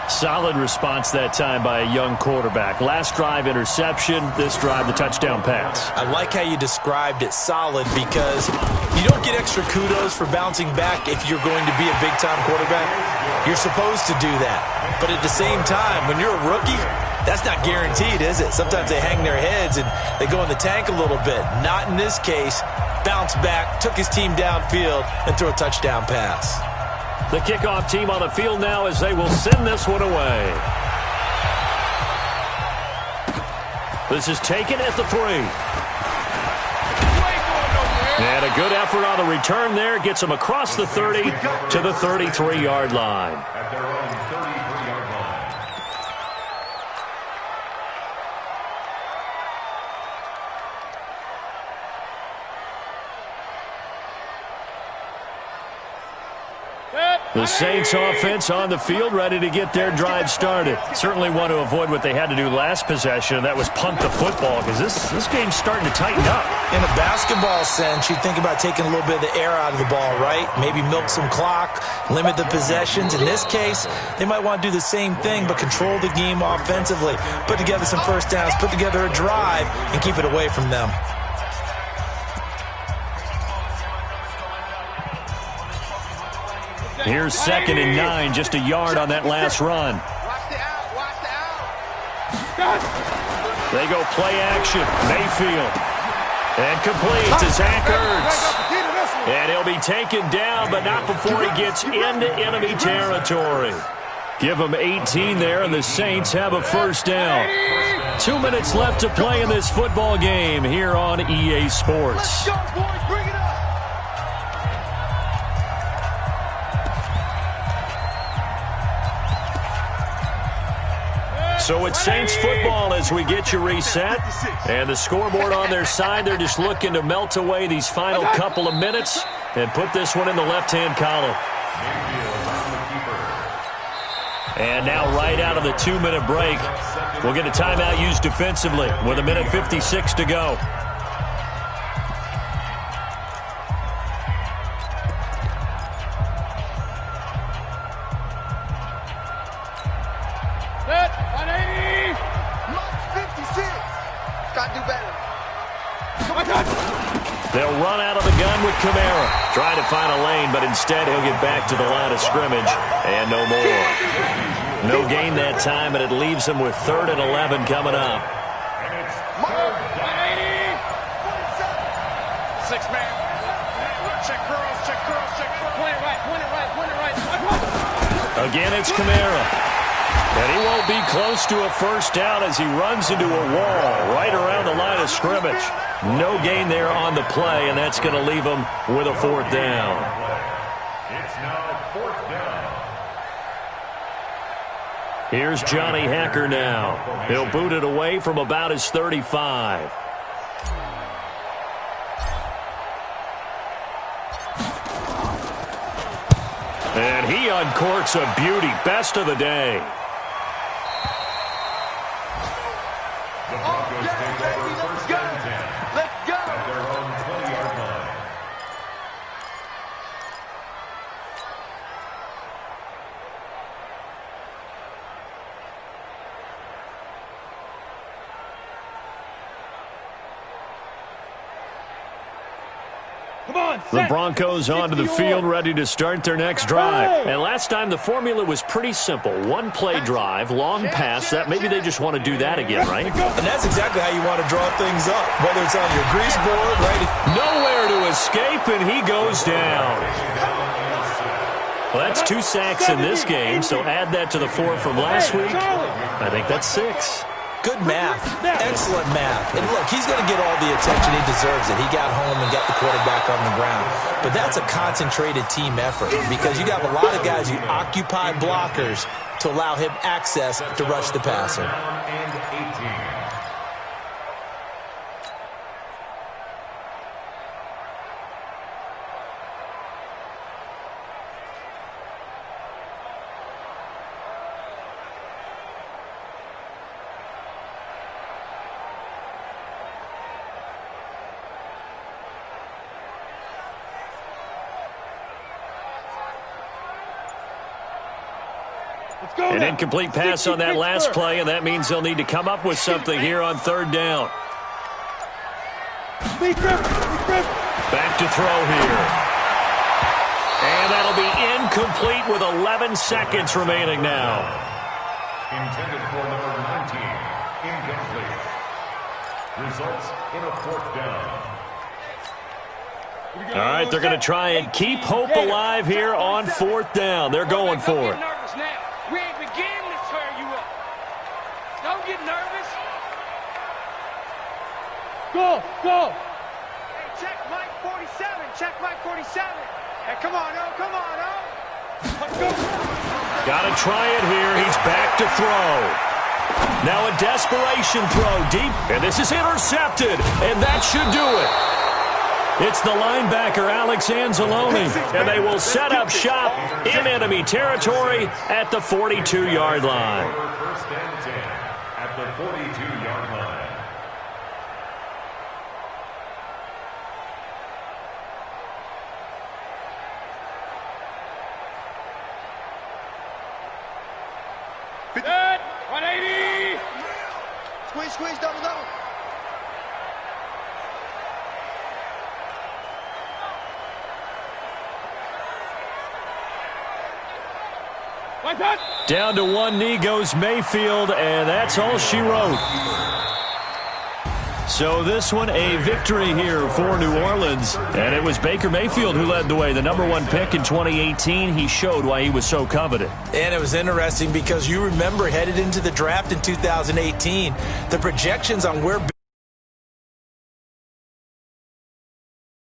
A: Solid response that time by a young quarterback. Last drive, interception. This drive, the touchdown pass.
E: I like how you described it, solid, because you don't get extra kudos for bouncing back if you're going to be a big-time quarterback. You're supposed to do that. But at the same time, when you're a rookie, that's not guaranteed, is it? Sometimes they hang their heads and they go in the tank a little bit. Not in this case. Bounce back, took his team downfield, and threw a touchdown pass.
A: The kickoff team on the field now as they will send this one away. This is taken at the 3. And a good effort on the return there. Gets them across the 30 to the 33-yard line.
B: At their own 33-yard line.
A: The Saints offense on the field, ready to get their drive started. Certainly want to avoid what they had to do last possession, and that was punt the football, because this game's starting to tighten up.
E: In a basketball sense, you think about taking a little bit of the air out of the ball, right? Maybe milk some clock, limit the possessions. In this case, they might want to do the same thing, but control the game offensively. Put together some first downs, put together a drive, and keep it away from them.
A: Here's 2nd and 9, just a yard on that last run. They go play action. Mayfield. And complete to Zach Ertz. And he'll be taken down, but not before he gets into enemy territory. Give him 18 there, and the Saints have a first down. 2 minutes left to play in this football game here on EA Sports. So it's Saints football as we get you reset. And the scoreboard on their side, they're just looking to melt away these final couple of minutes and put this one in the left-hand column. And now right out of the 2-minute break, we'll get a timeout used defensively with 1:56 to go.
C: Gotta do better.
A: They'll run out of the gun with Kamara. Trying to find a lane, but instead he'll get back to the line of scrimmage. And no more. No gain that time, and it leaves him with 3rd and 11 coming up.
D: Six man. Check curls, check curls, check curls. Point it right, point it right, point it right.
A: Again, it's Kamara. And he won't be close to a first down as he runs into a wall right around the line of scrimmage. No gain there on the play, and that's going to leave him with a 4th down.
B: It's now 4th down.
A: Here's Johnny Hacker now. He'll boot it away from about his 35. And he uncorks a beauty. Best of the day.
B: The Broncos take over 1st and 10.
C: Let's go.
B: At their own 20-yard line.
A: The Broncos onto the field, ready to start their next drive. And last time, the formula was pretty simple. One play drive, long pass. That maybe they just want to do that again, right?
E: And that's exactly how you want to draw things up, whether it's on your grease board, right?
A: Nowhere to escape, and he goes down. Well, that's 2 sacks in this game, so add that to the 4 from last week. I think that's 6.
E: Good math. Excellent math. And look, he's going to get all the attention he deserves it. He got home and got the quarterback on the ground. But that's a concentrated team effort because you got a lot of guys who occupy blockers to allow him access to rush the passer.
B: And 18.
A: An incomplete pass on that last play, and that means they'll need to come up with something here on 3rd down. Back to throw here. And that'll be incomplete with 11 seconds remaining now.
B: Intended for number 19. Incomplete. Results in a 4th down.
A: All right, they're going to try and keep hope alive here on 4th down. They're going for it.
C: We ain't beginning to tear you up. Don't get nervous. Go. Hey, check Mike 47. Check Mike 47. Hey, come on, come on, Let's go.
A: Got to try it here. He's back to throw. Now a desperation throw deep, and this is intercepted, and that should do it. It's the linebacker, Alex Anzalone, and they will set up shop in enemy territory at the 42-yard line.
B: 1st and 10 at the 42-yard line.
C: Good. 180. Squeeze, double.
A: Down to one knee goes Mayfield, and that's all she wrote. So this one, a victory here for New Orleans. And it was Baker Mayfield who led the way. The #1 pick in 2018. He showed why he was so coveted.
E: And it was interesting because you remember headed into the draft in 2018, the projections on where